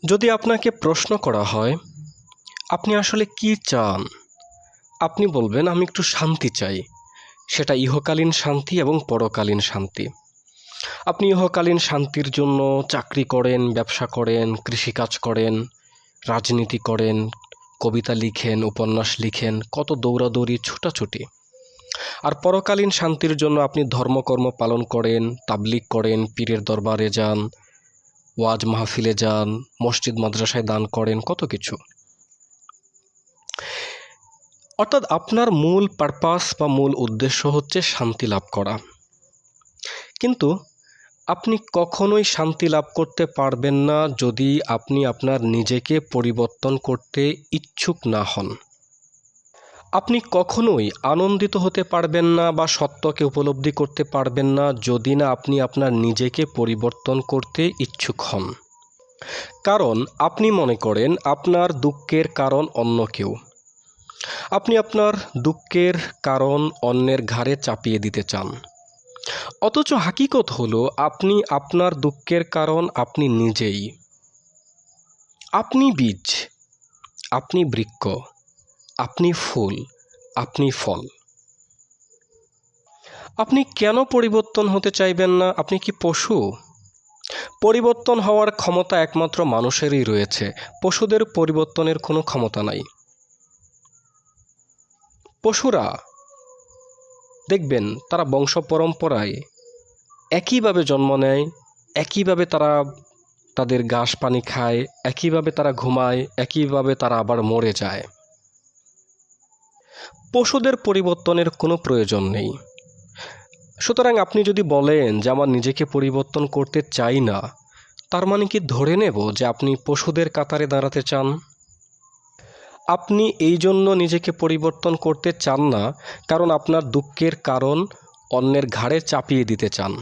যদি আপনাকে প্রশ্ন করা হয় আপনি আসলে কি চান, আপনি বলবেন আমি একটু শান্তি চাই। সেটা ইহকালীন শান্তি এবং পরকালীন শান্তি। আপনি ইহকালীন শান্তির জন্য চাকরি করেন, ব্যবসা করেন, কৃষিকাজ করেন, রাজনীতি করেন, কবিতা লিখেন, উপন্যাস লিখেন, কত দৌড়াদৌড়ি ছুটাছুটি। আর পরকালীন শান্তির জন্য আপনি ধর্মকর্ম পালন করেন, তাবলিগ করেন, পীরের দরবারে যান, ওয়াজ মাহফিলে যান, মসজিদ মাদ্রাসায় দান করেন, কত কিছু। অর্থাৎ আপনার মূল পারপাস বা মূল উদ্দেশ্য হচ্ছে শান্তি লাভ করা। কিন্তু আপনি কখনোই শান্তি লাভ করতে পারবেন না যদি আপনি আপনার নিজেকে পরিবর্তন করতে ইচ্ছুক না হন। আপনি কখনোই আনন্দিত হতে পারবেন না বা সত্যকে উপলব্ধি করতে পারবেন না যদি না আপনি আপনার নিজেকে পরিবর্তন করতে ইচ্ছুক হন। কারণ আপনি মনে করেন আপনার দুঃখের কারণ অন্য কেউ। আপনি আপনার দুঃখের কারণ অন্যের ঘাড়ে চাপিয়ে দিতে চান। অথচ হাকিকত হলো আপনি আপনার দুঃখের কারণ আপনি নিজেই। আপনি বীজ, আপনি বৃক্ষ, আপনি ফুল, আপনি ফল। আপনি কেন পরিবর্তন হতে চাইবেন না? আপনি কি পশু? পরিবর্তন হওয়ার ক্ষমতা একমাত্র মানুষেরই রয়েছে। পশুদের পরিবর্তনের কোনো ক্ষমতা নাই। পশুরা দেখবেন তারা বংশ পরম্পরায় একইভাবে জন্ম নেয়, একইভাবে তারা তাদের ঘাস পানি খায়, একইভাবে তারা ঘুমায়, একইভাবে তারা আবার মরে যায়। পশুদের পরিবর্তনের কোনো প্রয়োজন নেই। সুতরাং আপনি যদি বলেন যে আমার নিজেকে পরিবর্তন করতে চাই না, তার মানে কি ধরে নেব যে আপনি পশুদের কাতারে দাঁড়াতে চান? আপনি এই জন্য নিজেকে পরিবর্তন করতে চান না কারণ আপনার দুঃখের কারণ অন্যের ঘাড়ে চাপিয়ে দিতে চান।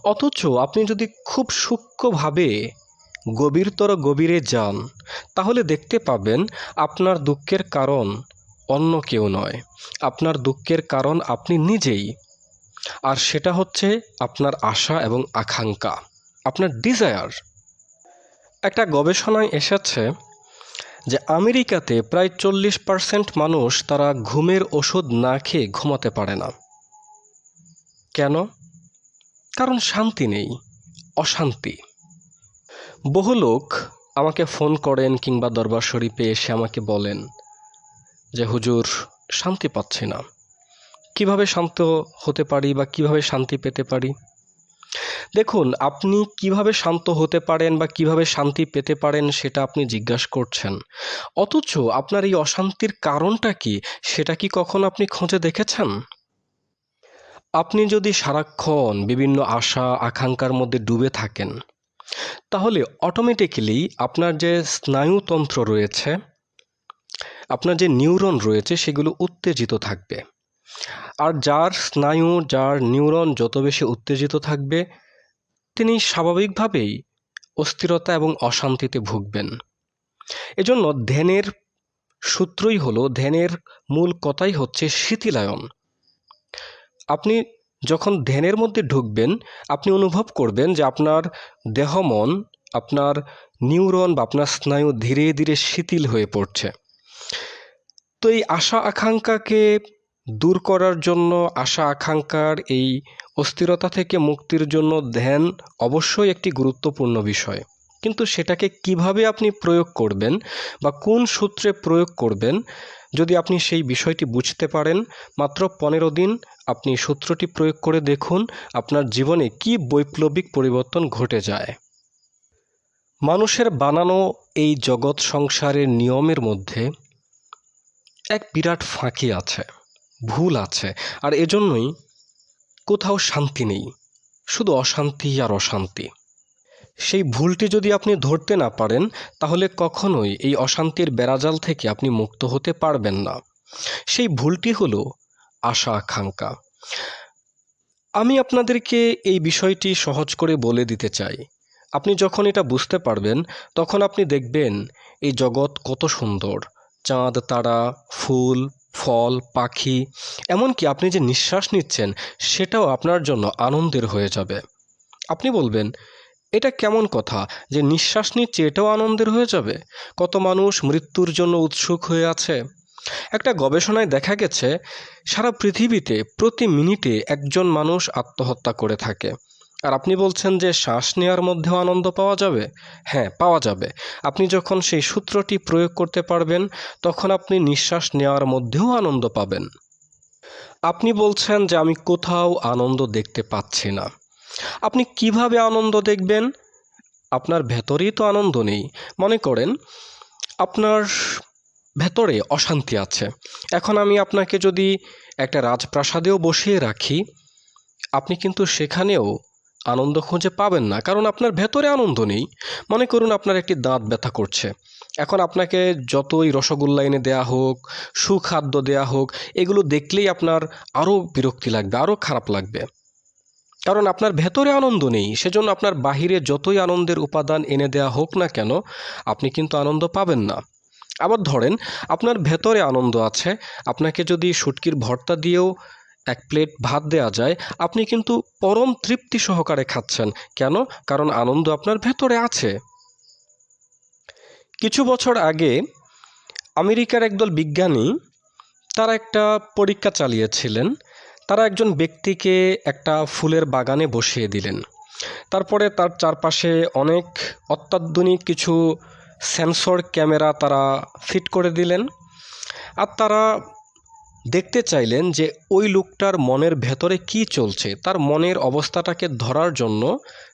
অথচ আপনি যদি খুব সূক্ষ্মভাবে গভীরতর গভীরে যান তাহলে দেখতে পাবেন আপনার দুঃখের কারণ অন্য কেউ নয়, আপনার দুঃখের কারণ আপনি নিজেই। আর সেটা হচ্ছে আপনার আশা এবং আকাঙ্ক্ষা, আপনার ডিজায়ার। একটা গবেষণায় এসেছে যে আমেরিকাতে প্রায় 40% মানুষ তারা ঘুমের ওষুধ না খেয়ে ঘুমাতে পারে না। কেন? কারণ শান্তি নেই, অশান্তি। বহু লোক আমাকে ফোন করেন কিংবা দরবার শরীফে এসে আমাকে বলেন যে হুজুর, শান্তি পাচ্ছি না, কিভাবে শান্ত হতে পারি বা কিভাবে শান্তি পেতে পারি? দেখুন, আপনি কিভাবে শান্ত হতে পারেন বা কিভাবে শান্তি পেতে পারেন সেটা আপনি জিজ্ঞাসা করছেন, অথচ আপনার এই অশান্তির কারণটা কি সেটা কি কখনো আপনি খুঁজে দেখেছেন? আপনি যদি সারাক্ষণ বিভিন্ন আশা আকাঙ্ক্ষার মধ্যে ডুবে থাকেন তাহলে অটোমেটিক্যালি আপনার যে স্নায়ুতন্ত্র রয়েছে, আপনার যে নিউরন রয়েছে সেগুলো উত্তেজিত থাকবে। আর যার স্নায়ু, যার নিউরন যত বেশি উত্তেজিত থাকবে তিনি স্বাভাবিকভাবেই অস্থিরতা এবং অশান্তিতে ভুগবেন। এজন্য ধ্যানের সূত্রই হলো, ধ্যানের মূল কথাই হচ্ছে শিথিলায়ন। আপনি যখন ধ্যানের মধ্যে ঢুকবেন আপনি অনুভব করবেন যে আপনার দেহ মন, আপনার নিউরন বা আপনার স্নায়ু ধীরে ধীরে শিথিল হয়ে পড়ছে। তো এই আশা আকাঙ্ক্ষাকে দূর করার জন্য, আশা আকাঙ্ক্ষার এই অস্থিরতা থেকে মুক্তির জন্য ধ্যান অবশ্যই একটি গুরুত্বপূর্ণ বিষয়। কিন্তু সেটাকে কিভাবে আপনি প্রয়োগ করবেন বা কোন সূত্রে প্রয়োগ করবেন, যদি আপনি সেই বিষয়টি বুঝতে পারেন, মাত্র 15 দিন আপনি সূত্রটি প্রয়োগ করে দেখুন আপনার জীবনে কি বৈপ্লবিক পরিবর্তন ঘটে যায়। মানুষের বানানো এই জগৎ সংসারের নিয়মের মধ্যে এক বিরাট ফাঁকি আছে, ভুল আছে, আর এজন্যই কোথাও শান্তি নেই, শুধু অশান্তি আর অশান্তি। সেই ভুলটি যদি আপনি ধরতে না পারেন তাহলে কখনোই এই অশান্তির বেড়াজাল থেকে আপনি মুক্ত হতে পারবেন না। সেই ভুলটি হলো আশা আকাঙ্ক্ষা। আমি আপনাদেরকে এই বিষয়টি সহজ করে বলে দিতে চাই। আপনি যখন এটা বুঝতে পারবেন তখন আপনি দেখবেন এই জগৎ কত সুন্দর। চাঁদ, তারা, ফুল, ফল, পাখি, এমনকি আপনি যে নিঃশ্বাস নিচ্ছেন সেটাও আপনার জন্য আনন্দের হয়ে যাবে। আপনি বলবেন এটা কেমন কথা যে নিঃশ্বাস নিচ্ছে এটাও আনন্দের হয়ে যাবে? কত মানুষ মৃত্যুর জন্য উৎসুক হয়ে আছে। একটা গবেষণায় দেখা গেছে সারা পৃথিবীতে প্রতি মিনিটে একজন মানুষ আত্মহত্যা করে থাকে। আর আপনি বলছেন যে শ্বাস নেওয়ার মধ্যেও আনন্দ পাওয়া যাবে? হ্যাঁ, পাওয়া যাবে। আপনি যখন সেই সূত্রটি প্রয়োগ করতে পারবেন তখন আপনি নিঃশ্বাস নেওয়ার মধ্যেও আনন্দ পাবেন। আপনি বলছেন যে আমি কোথাও আনন্দ দেখতে পাচ্ছি না। আপনি কিভাবে আনন্দ দেখবেন? আপনার ভেতরেই তো আনন্দ নেই। মনে করেন আপনার ভেতরে অশান্তি আছে। এখন আমি আপনাকে যদি একটা রাজপ্রাসাদেও বসিয়ে রাখি, আপনি কিন্তু সেখানেও আনন্দ খুঁজে পাবেন না, কারণ আপনার ভেতরে আনন্দ নেই। মনে করুন আপনার একটি দাঁত ব্যথা করছে। এখন আপনাকে যতই রসগোল্লা এনে দেয়া হোক, সুখাদ্য দেয়া হোক, এগুলো দেখলেই আপনার আরও বিরক্তি লাগবে, আরও খারাপ লাগবে, কারণ আপনার ভেতরে আনন্দ নেই। সেজন্য আপনার বাহিরে যতই আনন্দের উপাদান এনে দেয়া হোক না কেন, আপনি কিন্তু আনন্দ পাবেন না। আবার ধরেন আপনার ভেতরে আনন্দ আছে, আপনাকে যদি শুটকির ভর্তা দিয়েও এক প্লেট ভাত দেয়া যায়, আপনি কিন্তু পরম তৃপ্তি সহকারে খাচ্ছেন। কেন? কারণ আনন্দ আপনার ভেতরে আছে। কিছু বছর আগে আমেরিকার একদল বিজ্ঞানী তারা একটা পরীক্ষা চালিয়েছিলেন। তারা একজন ব্যক্তিকে একটা ফুলের বাগানে বসিয়ে দিলেন। তারপরে তার চারপাশে অনেক অত্যাধুনিক কিছু সেন্সর ক্যামেরা তারা ফিট করে দিলেন। আর তারা দেখতে চাইলেন যে ওই লোকটার মনের ভেতরে কি চলছে, তার মনের অবস্থাটাকে ধরার জন্য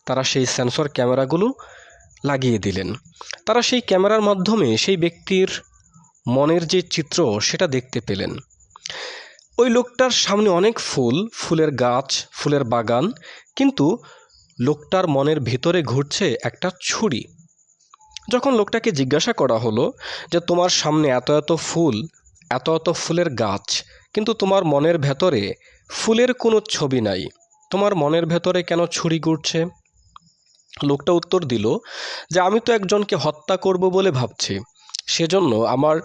তারা সেই সেন্সর ক্যামেরাগুলো লাগিয়ে দিলেন। তারা সেই ক্যামেরার মাধ্যমে সেই ব্যক্তির মনের যে চিত্র সেটা দেখতে পেলেন। ওই লোকটার সামনে অনেক ফুল, ফুলের গাছ, ফুলের বাগান, কিন্তু লোকটার মনের ভিতরে ঘুরছে একটা ছুরি। যখন লোকটাকে জিজ্ঞাসা করা হলো যে তোমার সামনে এত এত ফুল, এত এত ফুলের গাছ, কিন্তু তোমার মনের ভেতরে ফুলের কোনো ছবি নাই, তোমার মনের ভেতরে কেন ছুরি ঘুরছে? লোকটা উত্তর দিল যে আমি তো একজনকে হত্যা করব বলে ভাবছি, সেজন্য আমার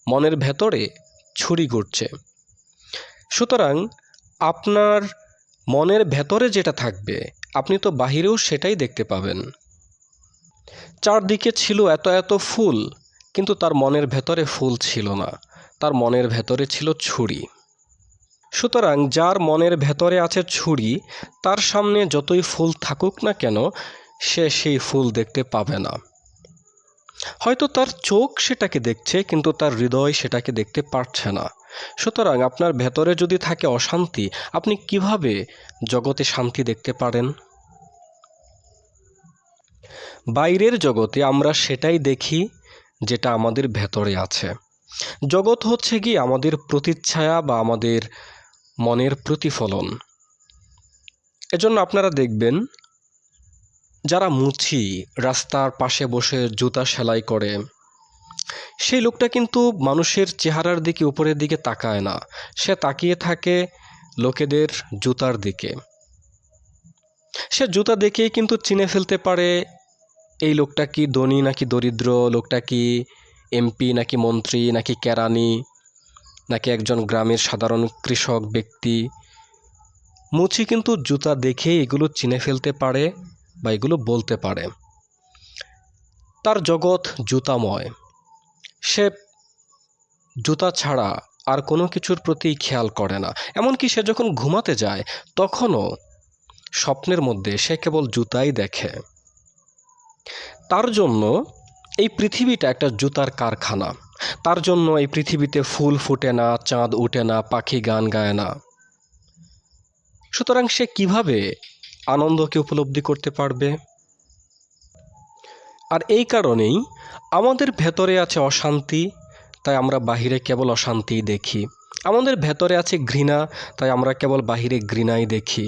মনের ভেতরে ছুরি ঘুরছে। সুতরাং আপনার মনের ভেতরে যেটা থাকবে আপনি তো বাহিরেও সেটাই দেখতে পাবেন। চারদিকে ছিল এত এত ফুল, কিন্তু তার মনের ভেতরে ফুল ছিল না, তার মনের ভেতরে ছিল ছুরি। সুতরাং যার মনের ভেতরে আছে ছুরি, তার সামনে যতই ফুল থাকুক না কেন, সে সেই ফুল দেখতে পাবে না। হয়তো তার চোখ সেটাকে দেখছে, কিন্তু তার হৃদয় সেটাকে দেখতে পারছে না। সুতরাং আপনার ভেতরে যদি থাকে অশান্তি, আপনি কিভাবে জগতে শান্তি দেখতে পারেন? বাইরের জগতে আমরা সেটাই দেখি যেটা আমাদের ভেতরে আছে। জগৎ হচ্ছে কি আমাদের প্রতিচ্ছায়া বা আমাদের মনের প্রতিফলন। এজন্য আপনারা দেখবেন যারা মুচি রাস্তার পাশে বসে জুতা সেলাই করে, সেই লোকটা কিন্তু মানুষের চেহারার দিকে, উপরের দিকে তাকায় না, সে তাকিয়ে থাকে লোকেদের জুতার দিকে। সে জুতা দেখেই কিন্তু চিনে ফেলতে পারে এই লোকটা কি ধনী নাকি দরিদ্র, লোকটা কি এমপি নাকি মন্ত্রী নাকি কেরানি নাকি একজন গ্রামের সাধারণ কৃষক ব্যক্তি। মুচি কিন্তু জুতা দেখে এগুলো চিনে ফেলতে পারে বা এগুলো বলতে পারে। তার জগৎ জুতাময়। সে জুতা ছাড়া আর কোনো কিছুর প্রতি খেয়াল করে না। এমনকি সে যখন ঘুমাতে যায় তখনও স্বপ্নের মধ্যে সে কেবল জুতাই দেখে। তার জন্য এই পৃথিবীটা একটা জুতার কারখানা। তার জন্য এই পৃথিবীতে ফুল ফুটে না, চাঁদ ওঠে না, পাখি গান গায় না। সুতরাং সে কিভাবে আনন্দকে উপলব্ধি করতে পারবে? আর এই কারণেই আমাদের ভেতরে আছে অশান্তি, তাই আমরা বাহিরে কেবল অশান্তিই দেখি। আমাদের ভেতরে আছে ঘৃণা, তাই আমরা কেবল বাহিরে ঘৃণাই দেখি।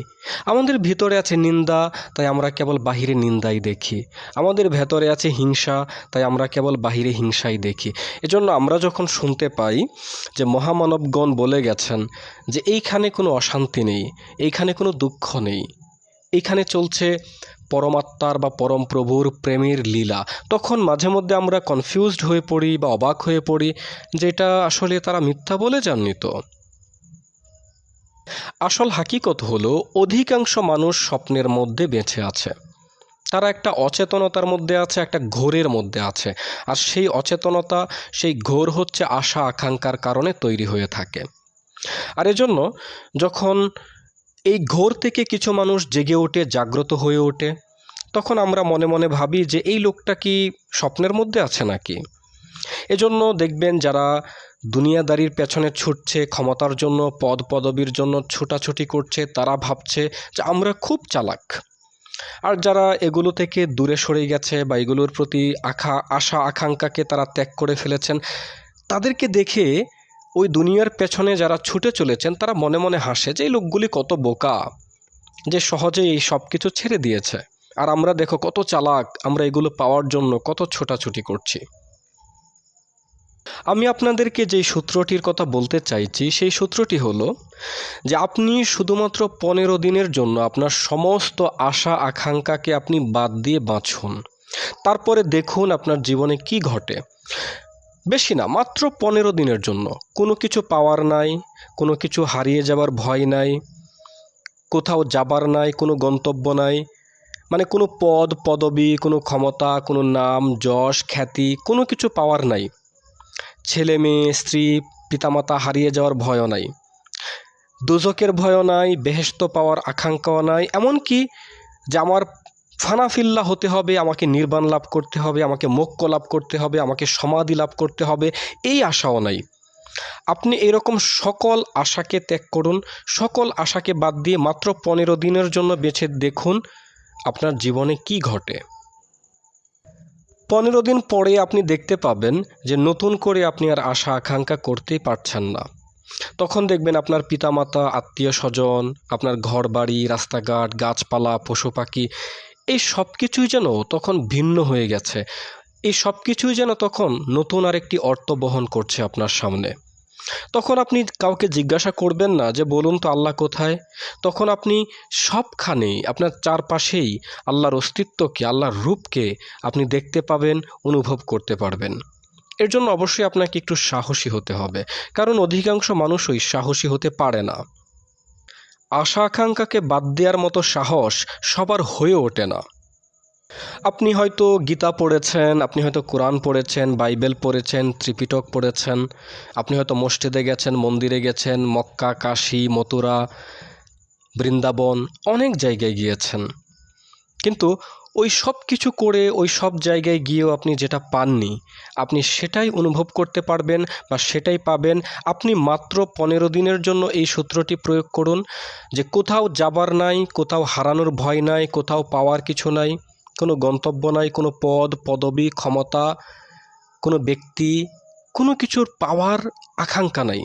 আমাদের ভিতরে আছে নিন্দা, তাই আমরা কেবল বাহিরে নিন্দাই দেখি। আমাদের ভেতরে আছে হিংসা, তাই আমরা কেবল বাহিরে হিংসাই দেখি। এজন্য আমরা যখন শুনতে পাই যে মহামানবগণ বলে গেছেন যে এইখানে কোনো অশান্তি নেই, এইখানে কোনো দুঃখ নেই, এইখানে চলছে পরমাত্মার বা পরম প্রভুর প্রেমের লীলা, তখন মাঝে মধ্যে আমরা কনফিউজড হয়ে পড়ি বা অবাক হয়ে পড়ি যে এটা আসলে তারা মিথ্যা বলে যাননি তো। আসল হাকিকত হলো অধিকাংশ মানুষ স্বপ্নের মধ্যে বেঁচে আছে। তারা একটা অচেতনতার মধ্যে আছে, একটা ঘোরের মধ্যে আছে। আর সেই অচেতনতা, সেই ঘোর হচ্ছে আশা আকাঙ্ক্ষার কারণে তৈরি হয়ে থাকে। আর এজন্য যখন এই ঘোর থেকে কিছু মানুষ জেগে ওঠে, জাগ্রত হয়ে ওঠে, তখন আমরা মনে মনে ভাবি যে এই লোকটা কি স্বপ্নের মধ্যে আছে নাকি। এজন্য দেখবেন যারা দুনিয়াদারির পেছনে ছুটছে, ক্ষমতার জন্য, পদ পদবীর জন্য ছুটাছুটি করছে, তারা ভাবছে যে আমরা খুব চালাক। আর যারা এগুলো থেকে দূরে সরে গেছে বা এগুলোর প্রতি আশা আকাঙ্ক্ষাকে তারা ত্যাগ করে ফেলেছেন, তাদেরকে দেখে ওই দুনিয়ার পেছনে যারা ছুটে চলেছেন তারা মনে মনে হাসে যে এই লোকগুলি কত বোকা, যে সহজে এই সব কিছু ছেড়ে দিয়েছে। আর আমরা দেখো কত চালাক, আমরা এগুলো পাওয়ার জন্য কত ছোটাছুটি করছি। আমি আপনাদেরকে যেই সূত্রটির কথা বলতে চাইছি সেই সূত্রটি হলো যে আপনি শুধুমাত্র 15 দিনের জন্য আপনার সমস্ত আশা আকাঙ্ক্ষাকে আপনি বাদ দিয়ে বাঁচুন, তারপরে দেখুন আপনার জীবনে কি ঘটে। বেশি না, মাত্র 15 দিনের জন্য। কোনো কিছু পাওয়ার নাই, কোনো কিছু হারিয়ে যাবার ভয় নাই, কোথাও যাবার নাই, কোনো গন্তব্য নাই, মানে কোনো পদ পদবি, কোনো ক্ষমতা, কোনো নাম যশ খ্যাতি, কোনো কিছু পাওয়ার নাই। ছেলে মেয়ে স্ত্রী পিতামাতা হারিয়ে যাওয়ার ভয়ও নাই, দোজখের ভয়ও নাই, বেহেশত পাওয়ার আকাঙ্ক্ষাও নাই, এমনকি যে আমার ফানাফিল্লা হতে হবে, আমাকে নির্বাণ লাভ করতে হবে, আমাকে মোক্ষ লাভ করতে হবে, আমাকে সমাধি লাভ করতে হবে, এই আশাও নাই। আপনি এরকম সকল আশাকে ত্যাগ করুন, সকল আশাকে বাদ দিয়ে মাত্র 15 দিনের জন্য বেছে দেখুন আপনার জীবনে কি ঘটে। 15 দিন পরে আপনি দেখতে পাবেন যে নতুন করে আপনি আর আশা আকাঙ্ক্ষা করতেই পারছেন না। তখন দেখবেন আপনার পিতামাতা, আত্মীয় স্বজন, আপনার ঘর বাড়ি, রাস্তাঘাট, গাছপালা, পশু পাখি, এই সব কিছুই যেন তখন ভিন্ন হয়ে গেছে। এই সব কিছুই যেন তখন নতুন আরেকটি অর্থ বহন করছে আপনার সামনে। তখন আপনি কাউকে জিজ্ঞাসা করবেন না যে বলুন তো আল্লাহ কোথায়। তখন আপনি সবখানেই, আপনার চারপাশেই আল্লাহর অস্তিত্বকে, আল্লাহর রূপকে আপনি দেখতে পাবেন, অনুভব করতে পারবেন। এর জন্য অবশ্যই আপনাকে একটু সাহসী হতে হবে, কারণ অধিকাংশ মানুষই সাহসী হতে পারে না। আশা আকাঙ্ক্ষাকে বাদ দেওয়ার মতো সাহস সবার হয়ে ওঠে না। আপনি হয়তো গীতা পড়েছেন, আপনি হয়তো কোরআন পড়েছেন, বাইবেল পড়েছেন, ত্রিপিটক পড়েছেন, আপনি হয়তো মসজিদে গেছেন, মন্দিরে গেছেন, মক্কা, কাশী, মথুরা, বৃন্দাবন, অনেক জায়গায় গিয়েছেন। কিন্তু ওই সব কিছু করে, ওই সব জায়গায় গিয়েও আপনি যেটা পাননি, আপনি সেটাই অনুভব করতে পারবেন বা সেটাই পাবেন। আপনি মাত্র 15 দিনের জন্য এই সূত্রটি প্রয়োগ করুন যে কোথাও যাবার নাই, কোথাও হারানোর ভয় নাই, কোথাও পাওয়ার কিছু নাই, কোনো গন্তব্য নাই, কোনো পদ পদবি ক্ষমতা, কোনো ব্যক্তি, কোনো কিছুর পাওয়ার আকাঙ্ক্ষা নাই,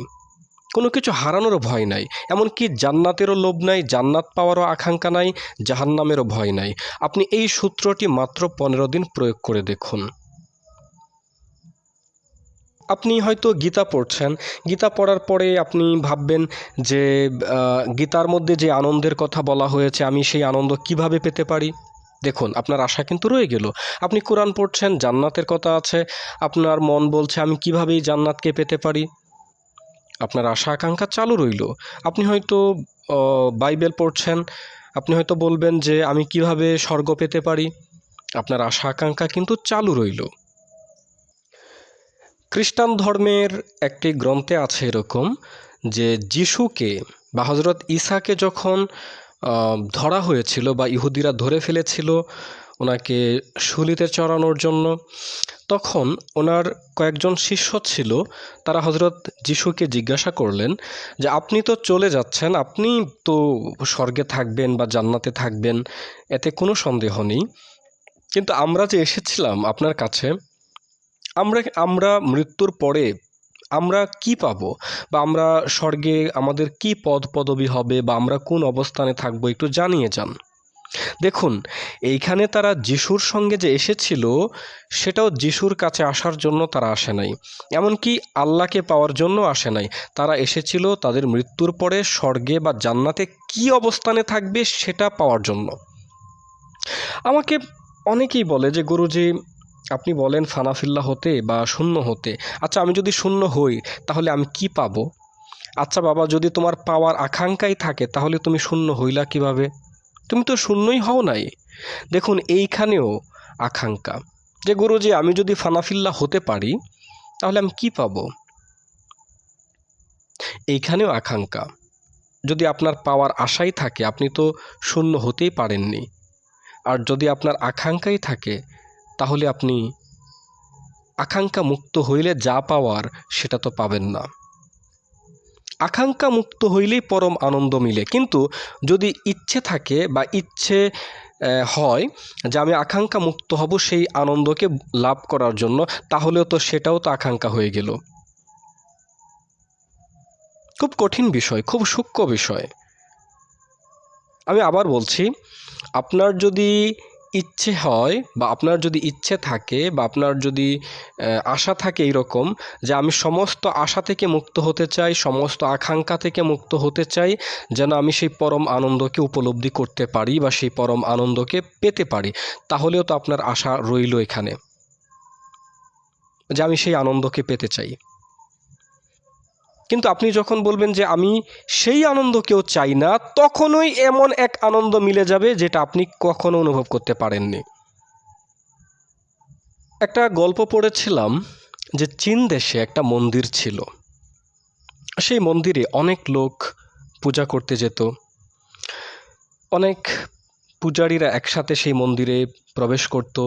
কোনো কিছু হারানোরও ভয় নাই, এমনকি জান্নাতেরও লোভ নাই, জান্নাত পাওয়ারও আকাঙ্ক্ষা নাই, জাহান্নামেরও ভয় নাই। আপনি এই সূত্রটি মাত্র 15 দিন প্রয়োগ করে দেখুন। আপনি হয়তো গীতা পড়ছেন, গীতা পড়ার পরে আপনি ভাববেন যে গীতার মধ্যে যে আনন্দের কথা বলা হয়েছে, আমি সেই আনন্দ কিভাবে পেতে পারি। দেখুন আপনার আশা কিন্তু রয়ে গেল। আপনি কোরআন পড়ছেন, জান্নাতের কথা আছে, আপনার মন বলছে আমি কিভাবে এই জান্নাতকে পেতে পারি। আপনার আশা আকাঙ্ক্ষা চালু রইল। আপনি হয়তো বাইবেল পড়ছেন, আপনি হয়তো বলবেন যে আমি কিভাবে স্বর্গ পেতে পারি। আপনার আশা আকাঙ্ক্ষা কিন্তু চালু রইল। খ্রিস্টান ধর্মের একটি গ্রন্থে আছে এরকম যে যিশুকে বা হজরত ঈসাকে যখন ধরা হয়েছিল বা ইহুদিরা ধরে ফেলেছিল ওনাকে শুলিতে চড়ানোর জন্য, তখন ওনার কয়েকজন শিষ্য ছিল, তারা হজরত যিশুকে জিজ্ঞাসা করলেন যে আপনি তো চলে যাচ্ছেন, আপনি তো স্বর্গে থাকবেন বা জান্নাতে থাকবেন, এতে কোনো সন্দেহ নেই, কিন্তু আমরা যে এসেছিলাম আপনার কাছে, আমরা মৃত্যুর পরে আমরা কি পাবো, বা আমরা স্বর্গে আমাদের কি পদ পদবি হবে, বা আমরা কোন অবস্থানে থাকবো, একটু জানিয়ে যান। দেখুন এইখানে তারা যিশুর সঙ্গে যে এসেছিল সেটাও যিশুর কাছে আসার জন্য তারা আসে নাই, এমনকি আল্লাহকে পাওয়ার জন্য আসে নাই। তারা এসেছিল তাদের মৃত্যুর পরে স্বর্গে বা জান্নাতে কি অবস্থানে থাকবে সেটা পাওয়ার জন্য। আমাকে অনেকেই বলে যে গুরুজি আপনি বলেন ফানাফিল্লা হতে বা শূন্য হতে, আচ্ছা আমি যদি শূন্য হই তাহলে আমি কি পাবো? আচ্ছা বাবা, যদি তোমার পাওয়ার আকাঙ্ক্ষাই থাকে তাহলে তুমি শূন্য হইলা কিভাবে? তুমি তো শূন্যই হও নাই। দেখুন এইখানেও আকাঙ্ক্ষা, যে গুরুজি আমি যদি ফানাফিল্লা হতে পারি তাহলে আমি কি পাবো। এইখানেও আকাঙ্ক্ষা, যদি আপনার পাওয়ার আশাই থাকে আপনি তো শূন্য হতেই পারেননি। আর যদি আপনার আকাঙ্ক্ষাই থাকে তাহলে আপনি আকাঙ্ক্ষা মুক্ত হইলে যা পাওয়ার সেটা তো পাবেন না। আকাঙ্ক্ষা মুক্ত হইলেই পরম আনন্দ মিলে। কিন্তু যদি ইচ্ছে থাকে বা ইচ্ছে হয় যে আমি আকাঙ্ক্ষা মুক্ত হব সেই আনন্দকে লাভ করার জন্য, তাহলেও তো সেটাও তো আকাঙ্ক্ষা হয়ে গেল। খুব কঠিন বিষয়, খুব সূক্ষ্ম বিষয়। আমি আবার বলছি, আপনার যদি ইচ্ছে হয় বা আপনার যদি ইচ্ছে থাকে বা আপনার যদি আশা থাকে এইরকম যে আমি সমস্ত আশা থেকে মুক্ত হতে চাই, সমস্ত আকাঙ্ক্ষা থেকে মুক্ত হতে চাই, যেন আমি সেই পরম আনন্দকে উপলব্ধি করতে পারি বা সেই পরম আনন্দকে পেতে পারি, তাহলেও তো আপনার আশা রইল এখানে যে আমি সেই আনন্দকে পেতে চাই। কিন্তু আপনি যখন বলবেন যে আমি সেই আনন্দকেও চাই না, তখনই এমন এক আনন্দ মিলে যাবে যেটা আপনি কখনো অনুভব করতে পারেননি। একটা গল্প পড়েছিলাম যে চীন দেশে একটা মন্দির ছিল। সেই মন্দিরে অনেক লোক পূজা করতে যেত। অনেক পূজারীরা একসাথে সেই মন্দিরে প্রবেশ করত।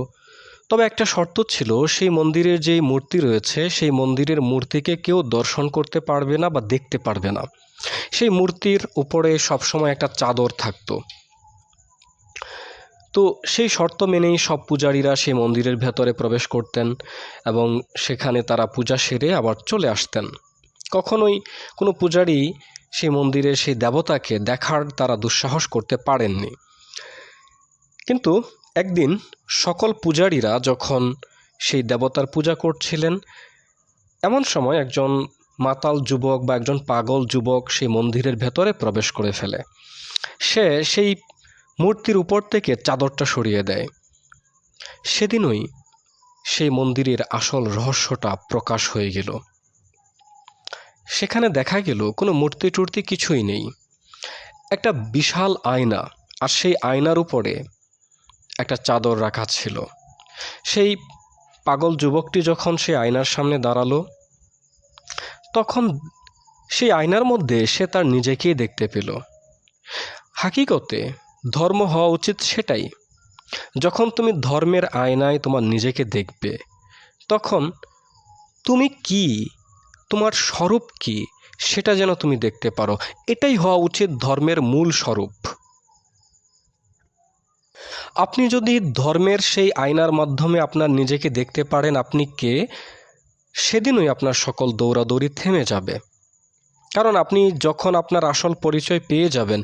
তবে একটা শর্ত ছিল, সেই মন্দিরের যেই মূর্তি রয়েছে সেই মন্দিরের মূর্তিকে কেউ দর্শন করতে পারবে না বা দেখতে পারবে না। সেই মূর্তির উপরে সবসময় একটা চাদর থাকতো। তো সেই শর্ত মেনেই সব পূজারীরা সেই মন্দিরের ভেতরে প্রবেশ করতেন এবং সেখানে তারা পূজা সেরে আবার চলে আসতেন। কখনোই কোনো পূজারী সেই মন্দিরের সেই দেবতাকে দেখার তারা দুঃসাহস করতে পারেননি। কিন্তু একদিন সকল পূজারীরা যখন সেই দেবতার পূজা করছিলেন, এমন সময় একজন মাতাল যুবক বা একজন পাগল যুবক সেই মন্দিরের ভেতরে প্রবেশ করে ফেলে। সে সেই মূর্তির উপর থেকে চাদরটা সরিয়ে দেয়। সেদিনই সেই মন্দিরের আসল রহস্যটা প্রকাশ হয়ে গেল। সেখানে দেখা গেল কোনো মূর্তি টূর্তি কিছুই নেই, একটা বিশাল আয়না, আর সেই আয়নার উপরে একটা চাদর রাখা ছিল। সেই পাগল যুবকটি যখন সেই আয়নার সামনে দাঁড়ালো, তখন সেই আয়নার মধ্যে সে তার নিজেকেই দেখতে পেল। হাকিকতে ধর্ম হওয়া উচিত সেটাই। যখন তুমি ধর্মের আয়নায় তোমার নিজেকে দেখবে, তখন তুমি কি, তোমার স্বরূপ কি, সেটা যেন তুমি দেখতে পারো। এটাই হওয়া উচিত ধর্মের মূল স্বরূপ। আপনি যদি ধর্মের সেই আয়নার মাধ্যমে আপনার নিজেকে দেখতে পারেন আপনি কে, সেদিনই আপনার সকল দৌড়াদৌড়ি থেমে যাবে। কারণ আপনি যখন আপনার আসল পরিচয় পেয়ে যাবেন,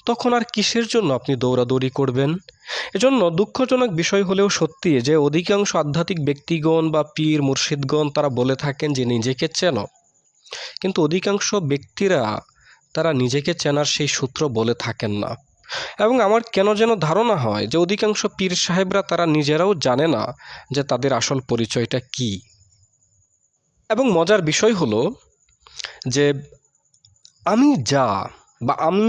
তখন আর কিসের জন্য আপনি দৌড়াদৌড়ি করবেন। এজন্য দুঃখজনক বিষয় হলেও সত্যি যে অধিকাংশ আধ্যাত্মিক ব্যক্তিগণ বা পীর মুর্শিদগণ তারা বলে থাকেন যে নিজেকে চেনো, কিন্তু অধিকাংশ ব্যক্তিরা তারা নিজেকে চেনার সেই সূত্র বলে থাকেন না। এবং আমার কেন যেন ধারণা হয় যে অধিকাংশ পীর সাহেবরা তারা নিজেরাও জানে না যে তাদের আসল পরিচয়টা কি। এবং মজার বিষয় হলো যে আমি যা বা আমি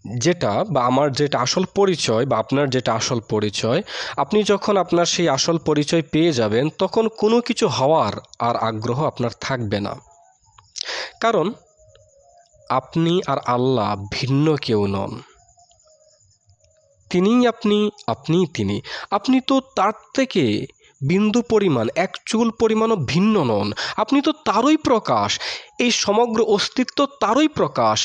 যেটা বা আমার যেটা আসল পরিচয় বা আপনার যেটা আসল পরিচয়, আপনি যখন আপনার সেই আসল পরিচয় পেয়ে যাবেন তখন কোনো কিছু হওয়ার আর আগ্রহ আপনার থাকবে না। কারণ আপনি আর আল্লাহ ভিন্ন কেউ নন। তিনিই আপনি, আপনিই তিনি। আপনি তো তার থেকে বিন্দু পরিমাণ, এক চুল পরিমাণও ভিন্ন নন। আপনি তো তারই প্রকাশ, এই সমগ্র অস্তিত্ব তারই প্রকাশ।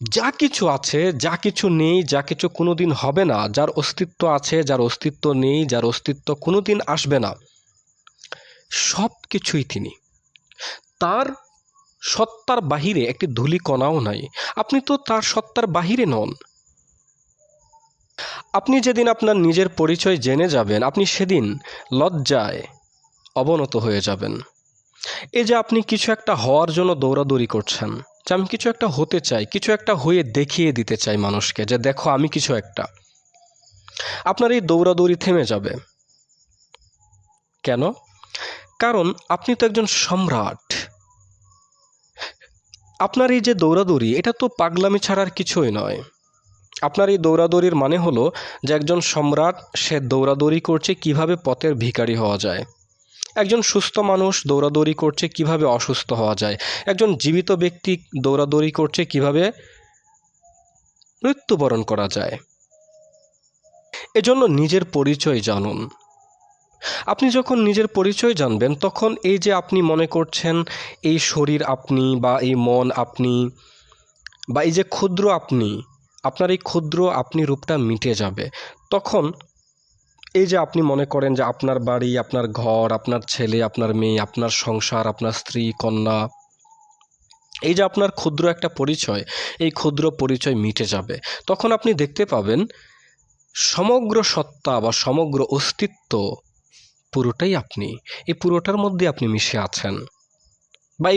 যা কিছু আছে, যা কিছু নেই, যা কিছু কোনোদিন হবে না, যার অস্তিত্ব আছে, যার অস্তিত্ব নেই, যার অস্তিত্ব কোনোদিন আসবে না, সব কিছুই তিনি। তার সত্তার বাহিরে একটি ধূলিকণাও নাই। আপনি তো তার সত্তার বাহিরে নন। আপনি যেদিন আপনার নিজের পরিচয় জেনে যাবেন, আপনি সেদিন লজ্জায় অবনত হয়ে যাবেন। এই যে আপনি কিছু একটা হওয়ার জন্য দৌড়াদৌড়ি করছেন, যে আমি কিছু একটা হতে চাই, কিছু একটা হয়ে দেখিয়ে দিতে চাই মানুষকে যে দেখো আমি কিছু একটা, আপনার এই দৌড়াদৌড়ি থেমে যাবে। কেন? কারণ আপনি তো একজন সম্রাট। আপনার এই যে দৌড়াদৌড়ি, এটা তো পাগলামি ছাড়ার কিছুই নয়। আপনার এই দৌড়াদৌড়ির মানে হলো যে একজন সম্রাট সে দৌড়াদৌড়ি করছে কিভাবে পথের ভিখারি হওয়া যায়, একজন সুস্থ মানুষ দৌড়াদৌড়ি করছে কিভাবে অসুস্থ হওয়া যায়, একজন জীবিত ব্যক্তি দৌড়াদৌড়ি করছে কিভাবে মৃত্যুবরণ করা যায়। এজন্য নিজের পরিচয় জানুন। আপনি যখন নিজের পরিচয় জানবেন তখন এই যে আপনি মনে করছেন এই শরীর আপনি বা এই মন আপনি বা এই যে ক্ষুদ্র আপনি, আপনার এই ক্ষুদ্র আপনি রূপটা মিটে যাবে। তখন এই যে আপনি মনে করেন যে আপনার বাড়ি, আপনার ঘর, আপনার ছেলে, আপনার মেয়ে, আপনার সংসার, আপনার স্ত্রী, কন্যা, এই যে আপনার ক্ষুদ্র একটা পরিচয়, এই ক্ষুদ্র পরিচয় মিটে যাবে। তখন আপনি দেখতে পাবেন সমগ্র সত্তা বা সমগ্র অস্তিত্ব পুরোটাই আপনি, এই পুরোটার মধ্যে আপনি মিশে আছেন, বা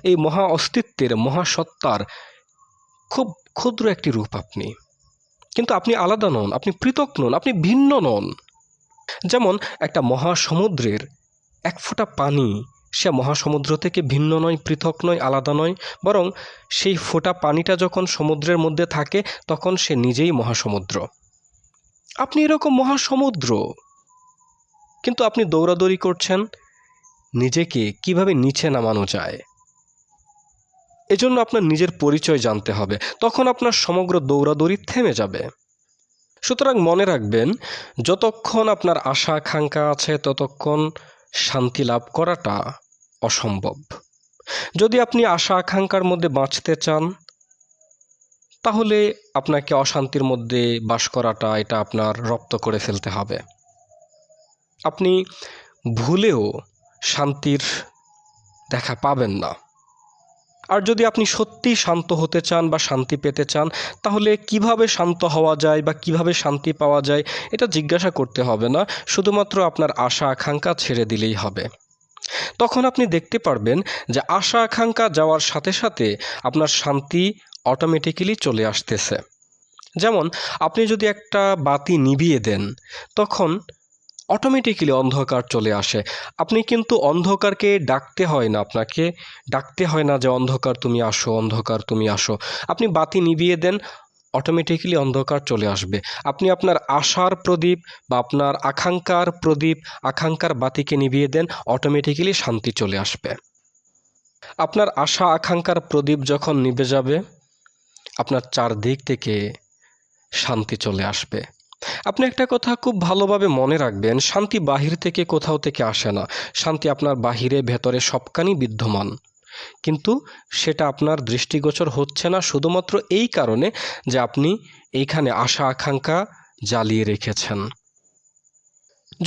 এই মহা অস্তিত্বের মহাসত্তার খুব ক্ষুদ্র একটি রূপ আপনি। কিন্তু আপনি আলাদা নন, আপনি পৃথক নন, আপনি ভিন্ন নন। যেমন একটা মহাসমুদ্রের এক ফোঁটা পানি, সে মহাসমুদ্র থেকে ভিন্ন নয়, পৃথক নয়, আলাদা নয়, বরং সেই ফোঁটা পানিটা যখন সমুদ্রের মধ্যে থাকে তখন সে নিজেই মহাসমুদ্র। আপনি এরকম মহাসমুদ্র, কিন্তু আপনি দৌড়াদৌড়ি করছেন নিজেকে কিভাবে নিচে নামানো যায়। এজন্য আপনার নিজের পরিচয় জানতে হবে, তখন আপনার সমগ্র দৌড়াদৌড়ি থেমে যাবে। সুতরাং মনে রাখবেন, যতক্ষণ আপনার আশা আকাঙ্ক্ষা আছে ততক্ষণ শান্তি লাভ করাটা অসম্ভব। যদি আপনি আশা আকাঙ্ক্ষার মধ্যে বাঁচতে চান তাহলে আপনাকে অশান্তির মধ্যে বাস করাটা এটা আপনার রপ্ত করে ফেলতে হবে। আপনি ভুলেও শান্তির দেখা পাবেন না। আর যদি আপনি সত্যি শান্ত হতে চান বা শান্তি পেতে চান তাহলে কিভাবে শান্ত হওয়া যায় বা কিভাবে শান্তি পাওয়া যায় এটা জিজ্ঞাসা করতে হবে না, শুধুমাত্র আপনার আশা আকাঙ্ক্ষা ছেড়ে দিলেই হবে। তখন আপনি দেখতে পারবেন যে আশা আকাঙ্ক্ষা যাওয়ার সাথে সাথে আপনার শান্তি অটোমেটিক্যালি চলে আসতেছে। যেমন আপনি যদি একটা বাতি নিভিয়ে দেন তখন অটোমেটিক্যালি অন্ধকার চলে আসে। আপনি কিন্তু অন্ধকারকে ডাকতে হয় না, আপনাকে ডাকতে হয় না যে অন্ধকার তুমি আসো, অন্ধকার তুমি আসো। আপনি বাতি নিভিয়ে দেন, অটোমেটিক্যালি অন্ধকার চলে আসবে। আপনি আপনার আশার প্রদীপ বা আপনার আকাঙ্ক্ষার প্রদীপ, আকাঙ্ক্ষার বাতিকে নিভিয়ে দেন, অটোমেটিক্যালি শান্তি চলে আসবে। আপনার আশা আকাঙ্ক্ষার প্রদীপ যখন নিভে যাবে আপনার চারদিক থেকে শান্তি চলে আসবে। আপনি একটা কথা খুব ভালোভাবে মনে রাখবেন, শান্তি বাহির থেকে কোথাও থেকে আসে না। শান্তি আপনার বাহিরে ভেতরে সবখানি বিদ্যমান, কিন্তু সেটা আপনার দৃষ্টিগোচর হচ্ছে না শুধুমাত্র এই কারণে যে আপনি এইখানে আশা আকাঙ্ক্ষা জ্বালিয়ে রেখেছেন।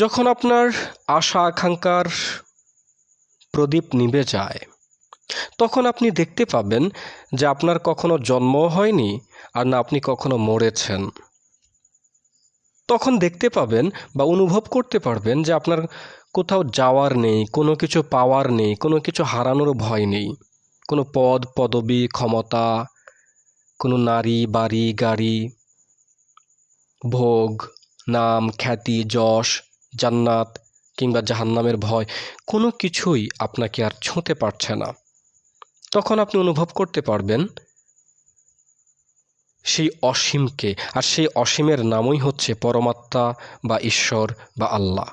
যখন আপনার আশা আকাঙ্ক্ষার প্রদীপ নিভে যায় তখন আপনি দেখতে পাবেন যে আপনার কখনো জন্ম হয়নি আর না আপনি কখনো মরেছেন। তখন দেখতে পাবেন বা অনুভব করতে পারবেন যে আপনার কোথাও যাওয়ার নেই, কোনো কিছু পাওয়ার নেই, কোনো কিছু হারানোর ভয় নেই। কোনো পদ পদবি ক্ষমতা, কোনো নারী বাড়ি গাড়ি, ভোগ, নাম খ্যাতি, যশ, জান্নাত কিংবা জাহান্নামের ভয় কোনো কিছুই আপনাকে আর ছুঁতে পারছে না। তখন আপনি অনুভব করতে পারবেন সেই অসীমকে, আর সেই অসীমের নামই হচ্ছে পরমাত্মা বা ঈশ্বর বা আল্লাহ।